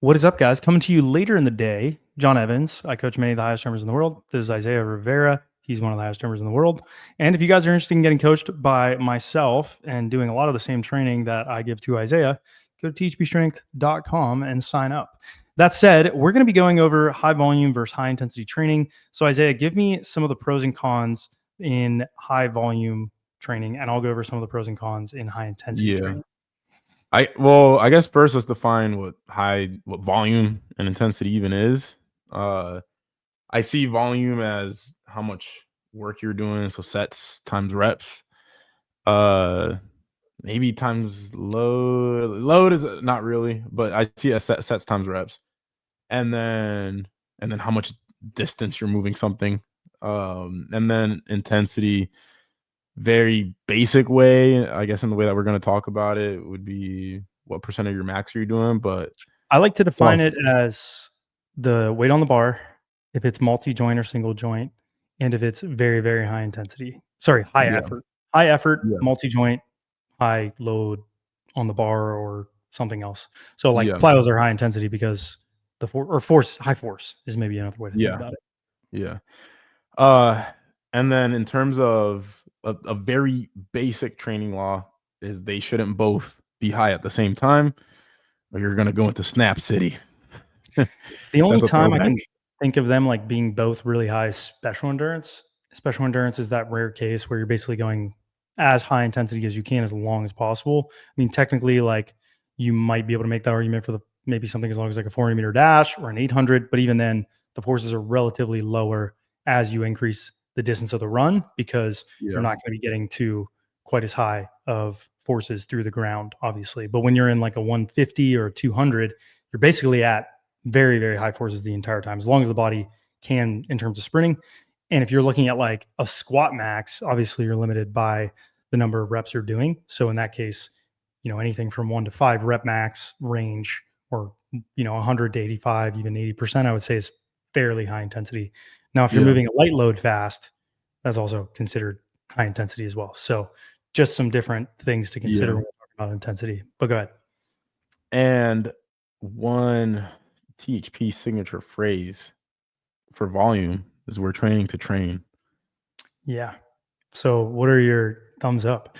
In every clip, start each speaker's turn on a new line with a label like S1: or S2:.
S1: What is up, guys? Coming to you later in the day, John Evans. I coach many of the highest jumpers in the world. This is Isaiah Rivera. He's one of the highest jumpers in the world. And if you guys are interested in getting coached by myself and doing a lot of the same training that I give to Isaiah, go to teachmestrength.com and sign up. That said, we're going to be going over high volume versus high intensity training. So Isaiah, give me some of the pros and cons in high volume training, and I'll go over some of the pros and cons in high intensity
S2: Yeah.
S1: training.
S2: I guess first let's define what volume and intensity even is. I see volume as how much work you're doing, so sets times reps. Uh, Maybe times load. Load is not really, but I see it as sets times reps, and then how much distance you're moving something. And then intensity, very basic way, I guess, in the way that we're going to talk about it would be what percent of your max are you doing, but
S1: I like to define
S2: plus,
S1: it as the weight on the bar, if it's multi-joint or single joint, and if it's very, very high intensity. Sorry, high
S2: yeah,
S1: effort. High effort,
S2: yeah,
S1: multi-joint, high load on the bar or something else. So like
S2: yeah,
S1: plyos are high intensity because the high force is maybe another way to think
S2: yeah,
S1: about it.
S2: yeah. Uh, and then in terms of a very basic training law is they shouldn't both be high at the same time, or you're gonna go into snap city.
S1: The only
S2: That's a
S1: time I
S2: throwback.
S1: can think of them like being both really high is special endurance. Special endurance is that rare case where you're basically going as high intensity as you can as long as possible. I mean, technically, like you might be able to make that argument for the maybe something as long as like a 400-meter dash or an 800, but even then, the forces are relatively lower as you increase the distance of the run because you're
S2: Yeah,
S1: not going to be getting to quite as high of forces through the ground, obviously. But when you're in like a 150 or a 200, you're basically at very, very high forces the entire time, as long as the body can in terms of sprinting. And if you're looking at like a squat max, obviously you're limited by the number of reps you're doing. So in that case, anything from 1 to 5 rep max range or, 100 to 85, even 80%, I would say is fairly high intensity. Now, if you're
S2: yeah,
S1: moving a light load fast, that's also considered high intensity as well. So just some different things to consider
S2: yeah.
S1: when we're talking about intensity. But go ahead.
S2: And one THP signature phrase for volume is we're training to train.
S1: Yeah. So what are your thumbs up?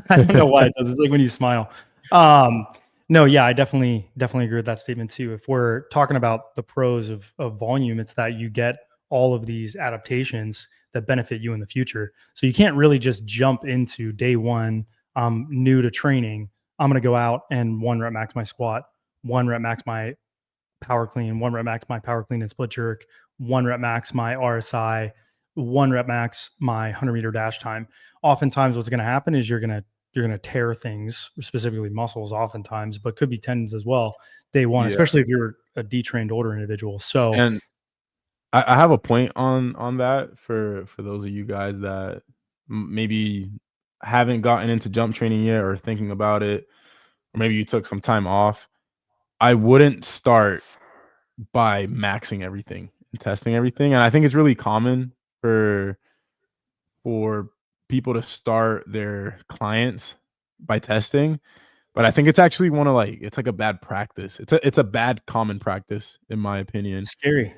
S1: I don't know why it does. It's like when you smile. Um, no, yeah, I definitely agree with that statement too. If we're talking about the pros of volume, it's that you get all of these adaptations that benefit you in the future. So you can't really just jump into day one. I'm new to training. I'm going to go out and 1 rep max my squat, 1 rep max my power clean, 1 rep max my power clean and split jerk, 1 rep max my RSI, 1 rep max my 100-meter dash time. Oftentimes what's going to happen is you're going to tear things, specifically muscles oftentimes, but could be tendons as well day one,
S2: Yeah.
S1: especially if you're a detrained older individual. So
S2: And I have a point on that for those of you guys that maybe haven't gotten into jump training yet or thinking about it, or maybe you took some time off. I wouldn't start by maxing everything and testing everything, and I think it's really common for for people to start their clients by testing, but I think it's actually it's like a bad practice. It's a bad common practice in my opinion.
S1: it's scary.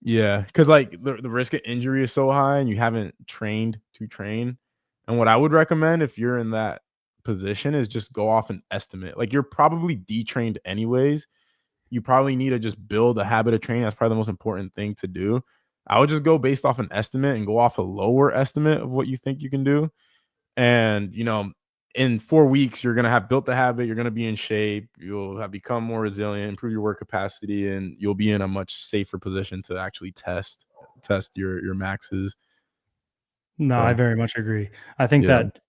S2: Yeah, because like the risk of injury is so high and you haven't trained to train. And what I would recommend if you're in that position is just go off an estimate. Like you're probably detrained anyways. You probably need to just build a habit of training. That's probably the most important thing to do. I would just go based off an estimate and go off a lower estimate of what you think you can do. And, in 4 weeks, you're gonna have built the habit, you're gonna be in shape, you'll have become more resilient, improve your work capacity, and you'll be in a much safer position to actually test your maxes.
S1: No, I
S2: So,
S1: very much agree. I think
S2: yeah.
S1: that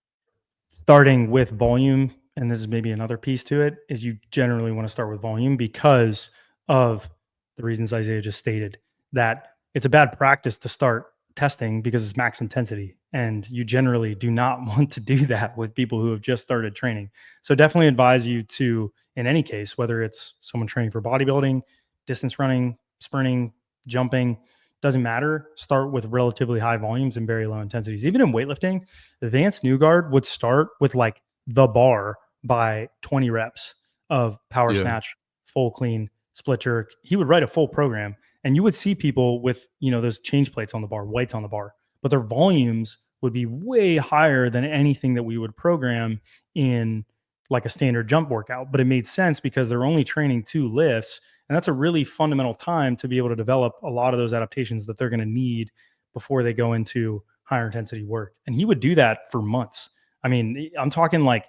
S1: starting with volume, and this is maybe another piece to it, is you generally want to start with volume because of the reasons Isaiah just stated. That it's a bad practice to start testing because it's max intensity. And you generally do not want to do that with people who have just started training. So definitely advise you to, in any case, whether it's someone training for bodybuilding, distance running, sprinting, jumping, doesn't matter. Start with relatively high volumes and very low intensities. Even in weightlifting, Advanced New Guard would start with like the bar by 20 reps of power
S2: Yeah.
S1: snatch, full clean, split jerk. He would write a full program, and you would see people with, those change plates on the bar, weights on the bar, but their volumes would be way higher than anything that we would program in like a standard jump workout. But it made sense because they're only training 2 lifts, and that's a really fundamental time to be able to develop a lot of those adaptations that they're going to need before they go into higher intensity work. And he would do that for months. I mean, I'm talking like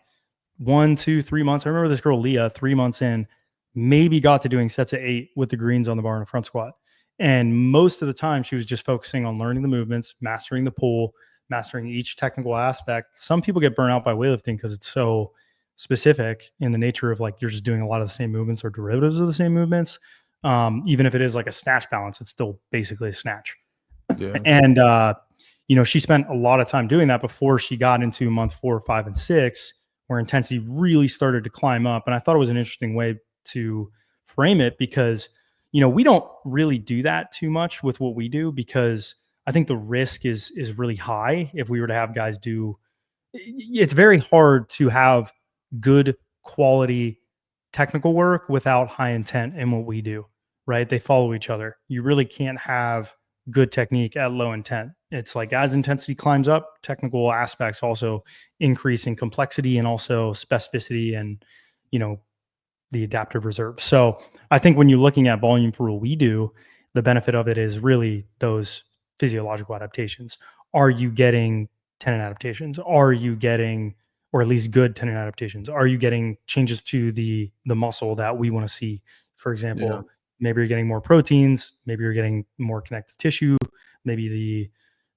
S1: 1, 2, 3 months. I remember this girl, Leah, 3 months in, maybe got to doing sets of 8 with the greens on the bar in a front squat. And most of the time, she was just focusing on learning the movements, mastering the pull, mastering each technical aspect. Some people get burnt out by weightlifting because it's so specific in the nature of like you're just doing a lot of the same movements or derivatives of the same movements. Even if it is like a snatch balance, it's still basically a snatch.
S2: Yeah.
S1: And she spent a lot of time doing that before she got into month 4, 5, and 6, where intensity really started to climb up. And I thought it was an interesting way to frame it because, we don't really do that too much with what we do because I think the risk is really high if we were to have guys do. It's very hard to have good quality technical work without high intent in what we do, right? They follow each other. You really can't have good technique at low intent. It's like as intensity climbs up, technical aspects also increase in complexity and also specificity and, the adaptive reserve. So I think when you're looking at volume for what we do, the benefit of it is really those physiological adaptations. Are you getting tendon adaptations? Are you getting, or at least good tendon adaptations? Are you getting changes to the muscle that we want to see? For
S2: Yeah.
S1: example, maybe you're getting more proteins, maybe you're getting more connective tissue, maybe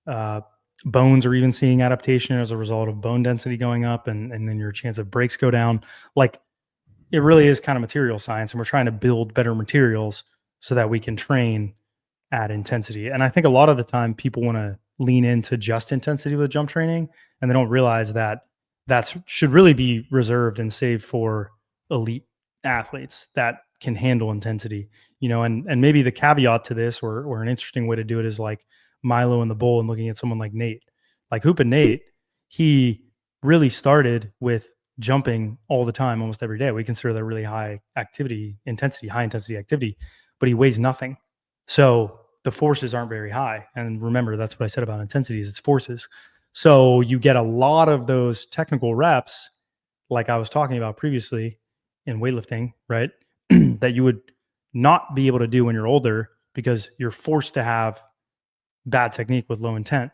S1: the bones are even seeing adaptation as a result of bone density going up, and then your chance of breaks go down. Like it really is kind of material science, and we're trying to build better materials so that we can train at intensity. And I think a lot of the time people want to lean into just intensity with jump training, and they don't realize that should really be reserved and saved for elite athletes that can handle intensity. And maybe the caveat to this, or an interesting way to do it, is like Milo and the Bull, and looking at someone like Nate, like Hoop and Nate. He really started with jumping all the time, almost every day. We consider that really high intensity activity, but he weighs nothing. So the forces aren't very high. And remember, that's what I said about intensities, it's forces. So you get a lot of those technical reps, like I was talking about previously in weightlifting, right? That you would not be able to do when you're older because you're forced to have bad technique with low intent.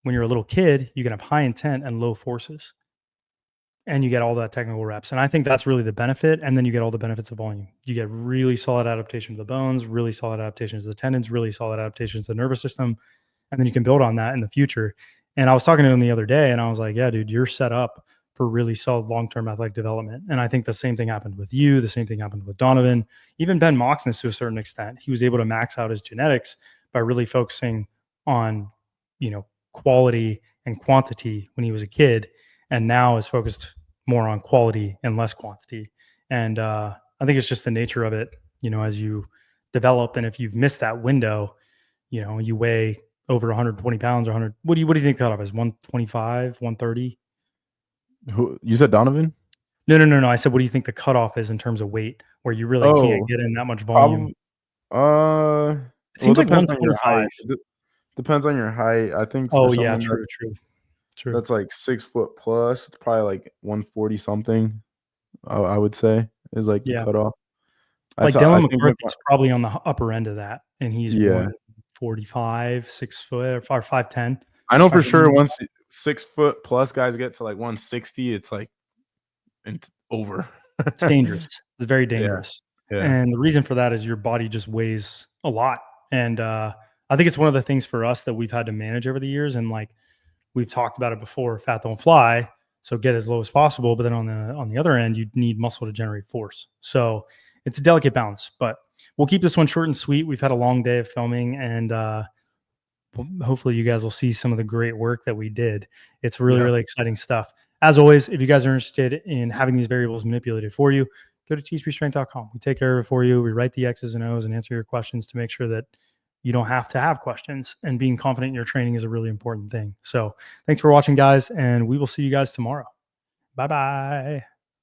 S1: When you're a little kid, you can have high intent and low forces, and you get all that technical reps. And I think that's really the benefit. And then you get all the benefits of volume. You get really solid adaptation to the bones, really solid adaptations to the tendons, really solid adaptations to the nervous system. And then you can build on that in the future. And I was talking to him the other day, and I was like, yeah, dude, you're set up for really solid long-term athletic development. And I think the same thing happened with you. The same thing happened with Donovan. Even Ben Moxness, to a certain extent, he was able to max out his genetics by really focusing on, quality and quantity when he was a kid, and now is focused more on quality and less quantity. And I think it's just the nature of it, as you develop. And if you've missed that window, you weigh over 120 pounds or 100. What do you think cutoff is? 125, 130?
S2: Who you said, Donovan?
S1: No. I said, what do you think the cutoff is in terms of weight where you really can't get in that much volume?
S2: Probably,
S1: It
S2: well, it
S1: seems like
S2: depends on your
S1: 125.
S2: height. Depends on your height. I think for
S1: Oh yeah,
S2: someone
S1: true.
S2: that's like 6 foot plus, it's probably like 140 something. I would say is like the
S1: Yeah.
S2: cutoff.
S1: Like
S2: I
S1: Dillan
S2: think with
S1: McCarthy is probably on the upper end of that, and he's
S2: yeah.
S1: 145, 6 foot, or 5'10".
S2: I know for sure
S1: 5'10".
S2: once 6 foot plus guys get to like 160, it's like it's over.
S1: It's dangerous. It's very
S2: Yeah,
S1: dangerous.
S2: yeah,
S1: And the reason for that is your body just weighs a lot. And I think it's one of the things for us that we've had to manage over the years. And like we've talked about it before, fat don't fly. So get as low as possible. But then on the other end, you need muscle to generate force. So it's a delicate balance. But we'll keep this one short and sweet. We've had a long day of filming, and hopefully you guys will see some of the great work that we did. It's really,
S2: yeah.
S1: really exciting stuff. As always, if you guys are interested in having these variables manipulated for you, go to teachmestrength.com. We take care of it for you. We write the X's and O's and answer your questions to make sure that you don't have to have questions. And being confident in your training is a really important thing. So thanks for watching, guys, and we will see you guys tomorrow. Bye-bye.